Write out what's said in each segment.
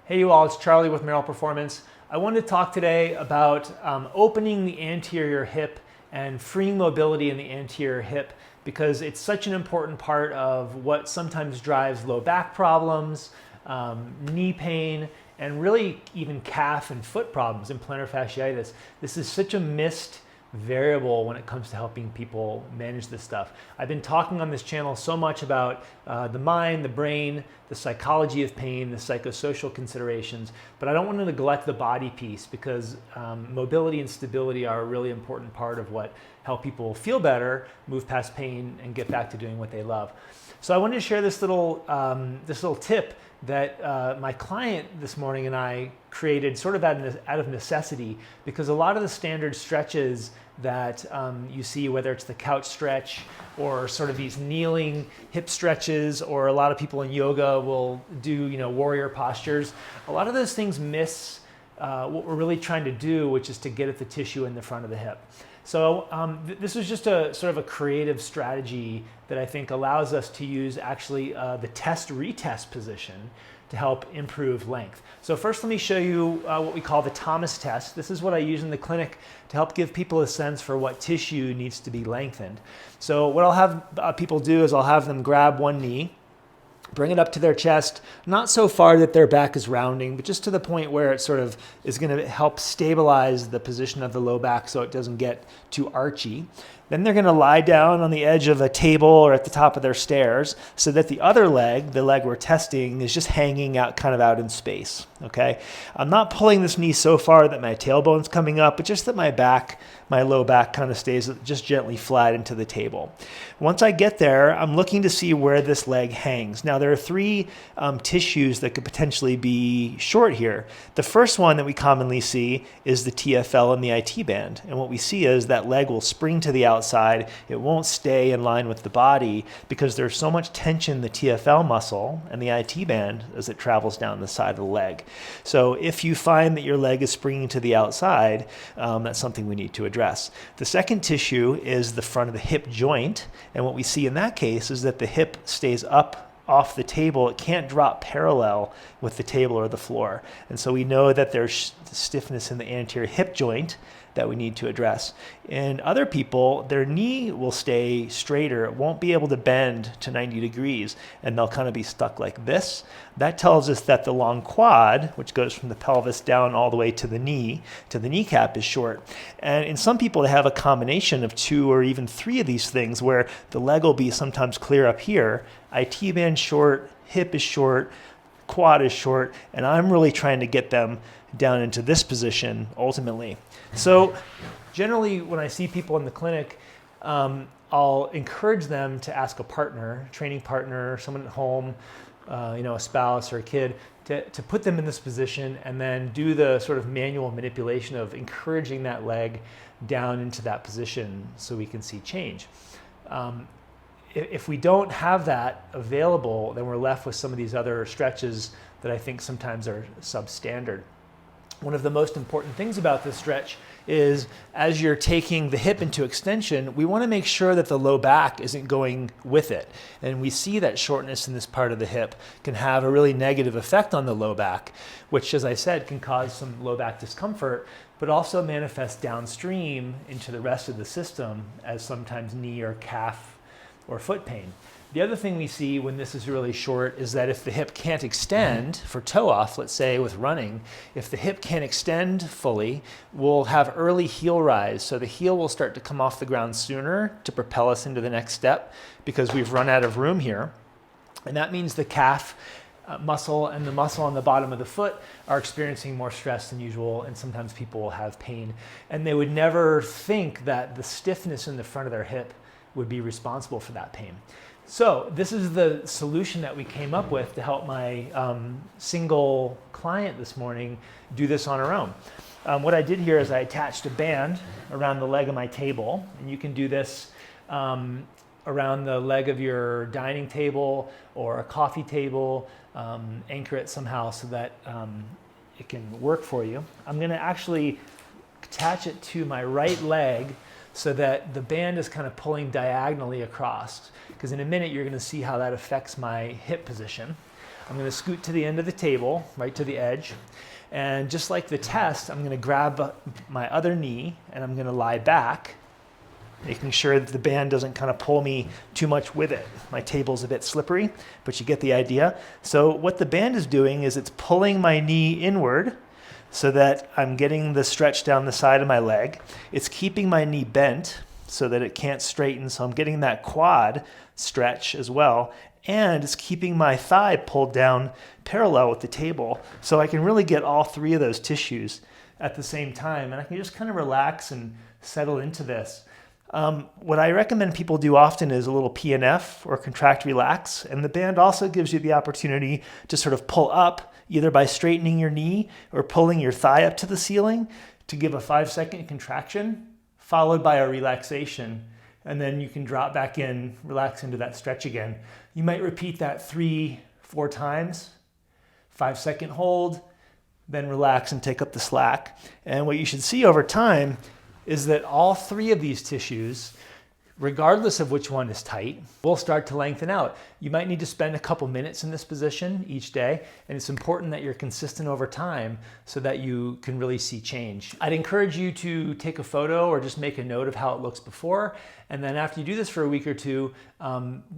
Hey you all, it's Charlie with Merrill Performance. I wanted to talk today about opening the anterior hip and freeing mobility in the anterior hip because it's such an important part of what sometimes drives low back problems, knee pain, and really even calf and foot problems in plantar fasciitis. This is such a missed variable when it comes to helping people manage this stuff. I've been talking on this channel so much about the mind, the brain, the psychology of pain, the psychosocial considerations, but I don't want to neglect the body piece because mobility and stability are a really important part of what help people feel better, move past pain, and get back to doing what they love. So I wanted to share this little tip that my client this morning and I created sort of out of necessity, because a lot of the standard stretches that you see, whether it's the couch stretch or sort of these kneeling hip stretches, or a lot of people in yoga will do, warrior postures. A lot of those things miss what we're really trying to do, which is to get at the tissue in the front of the hip. So this was just a sort of a creative strategy that I think allows us to use actually the test-retest position to help improve length. So first let me show you what we call the Thomas test. This is what I use in the clinic to help give people a sense for what tissue needs to be lengthened. So what I'll have people do is I'll have them grab one knee, bring it up to their chest, not so far that their back is rounding, but just to the point where it sort of is going to help stabilize the position of the low back so it doesn't get too archy. Then they're going to lie down on the edge of a table or at the top of their stairs so that the other leg, the leg we're testing, is just hanging out kind of out in space. Okay, I'm not pulling this knee so far that my tailbone's coming up, but just that my low back kind of stays just gently flat into the table. Once I get there, I'm looking to see where this leg hangs. Now there are three tissues that could potentially be short here. The first one that we commonly see is the TFL and the IT band. And what we see is that leg will spring to the outside. It won't stay in line with the body because there's so much tension in the TFL muscle and the IT band as it travels down the side of the leg. So if you find that your leg is springing to the outside, that's something we need to address. The second tissue is the front of the hip joint. And what we see in that case is that the hip stays up off the table. It can't drop parallel with the table or the floor. And so we know that there's stiffness in the anterior hip joint that we need to address. In other people, their knee will stay straighter. It won't be able to bend to 90 degrees, and they'll kind of be stuck like this. That tells us that the long quad, which goes from the pelvis down all the way to the knee, to the kneecap, is short. And in some people, they have a combination of two or even three of these things where the leg will be sometimes clear up here, IT band short, hip is short, quad is short, and I'm really trying to get them down into this position ultimately. So generally when I see people in the clinic, I'll encourage them to ask a partner, training partner, someone at home, a spouse or a kid, to put them in this position and then do the sort of manual manipulation of encouraging that leg down into that position so we can see change. If we don't have that available, then we're left with some of these other stretches that I think sometimes are substandard. One of the most important things about this stretch is as you're taking the hip into extension, we want to make sure that the low back isn't going with it. And we see that shortness in this part of the hip can have a really negative effect on the low back, which, as I said, can cause some low back discomfort, but also manifest downstream into the rest of the system as sometimes knee or calf or foot pain. The other thing we see when this is really short is that if the hip can't extend for toe off, let's say with running, if the hip can't extend fully, we'll have early heel rise. So the heel will start to come off the ground sooner to propel us into the next step because we've run out of room here. And that means the calf muscle and the muscle on the bottom of the foot are experiencing more stress than usual, and sometimes people will have pain. And they would never think that the stiffness in the front of their hip would be responsible for that pain. So this is the solution that we came up with to help my single client this morning do this on her own. What I did here is I attached a band around the leg of my table, and you can do this around the leg of your dining table or a coffee table, anchor it somehow so that it can work for you. I'm going to actually attach it to my right leg so that the band is kind of pulling diagonally across, because in a minute you're going to see how that affects my hip position. I'm going to scoot to the end of the table, right to the edge. And just like the test, I'm going to grab my other knee and I'm going to lie back, making sure that the band doesn't kind of pull me too much with it. My table's a bit slippery, but you get the idea. So what the band is doing is it's pulling my knee inward so that I'm getting the stretch down the side of my leg. It's keeping my knee bent so that it can't straighten, so I'm getting that quad stretch as well. And it's keeping my thigh pulled down parallel with the table, so I can really get all three of those tissues at the same time, and I can just kind of relax and settle into this. What I recommend people do often is a little PNF, or contract relax, and the band also gives you the opportunity to sort of pull up, either by straightening your knee or pulling your thigh up to the ceiling to give a 5-second contraction, followed by a relaxation. And then you can drop back in, relax into that stretch again. You might repeat that 3-4 times, 5-second hold, then relax and take up the slack. And what you should see over time is that all three of these tissues, regardless of which one is tight, will start to lengthen out. You might need to spend a couple minutes in this position each day, and it's important that you're consistent over time so that you can really see change. I'd encourage you to take a photo or just make a note of how it looks before, and then after you do this for a week or two,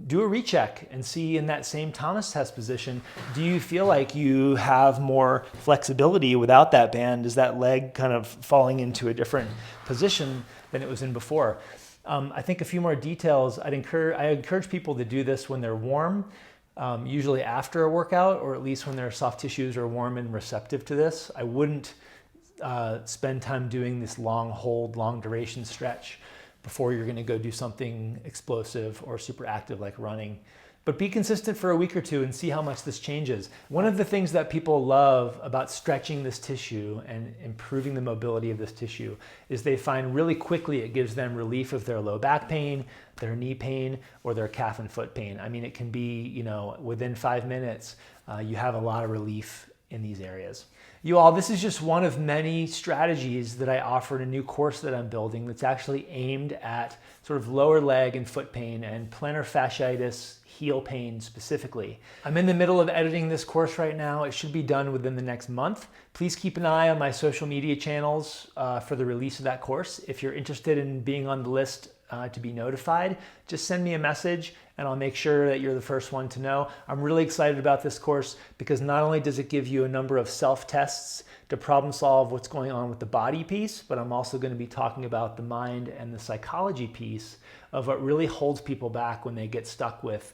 do a recheck and see in that same Thomas test position, do you feel like you have more flexibility without that band? Is that leg kind of falling into a different position than it was in before? I think a few more details. I encourage people to do this when they're warm, usually after a workout, or at least when their soft tissues are warm and receptive to this. I wouldn't spend time doing this long hold, long duration stretch before you're going to go do something explosive or super active like running. But be consistent for a week or two and see how much this changes. One of the things that people love about stretching this tissue and improving the mobility of this tissue is they find really quickly it gives them relief of their low back pain, their knee pain, or their calf and foot pain. I mean, it can be, within 5 minutes, you have a lot of relief in these areas. You all, this is just one of many strategies that I offer in a new course that I'm building that's actually aimed at sort of lower leg and foot pain and plantar fasciitis, heel pain specifically. I'm in the middle of editing this course right now. It should be done within the next month. Please keep an eye on my social media channels for the release of that course. If you're interested in being on the list to be notified, just send me a message and I'll make sure that you're the first one to know. I'm really excited about this course because not only does it give you a number of self-tests to problem solve what's going on with the body piece, but I'm also going to be talking about the mind and the psychology piece of what really holds people back when they get stuck with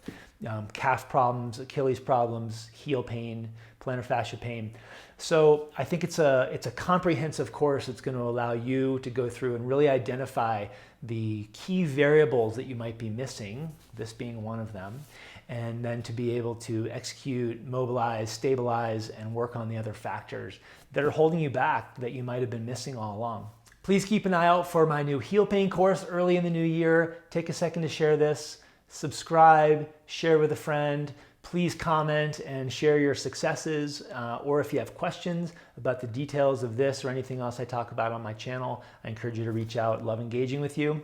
calf problems, Achilles problems, heel pain, plantar fascia pain. So I think it's a comprehensive course that's going to allow you to go through and really identify the key variables that you might be missing, this being one of them, and then to be able to execute, mobilize, stabilize, and work on the other factors that are holding you back that you might have been missing all along. Please keep an eye out for my new heel pain course early in the new year. Take a second to share this, subscribe, share with a friend. Please comment and share your successes, or if you have questions about the details of this or anything else I talk about on my channel, I encourage you to reach out. Love engaging with you.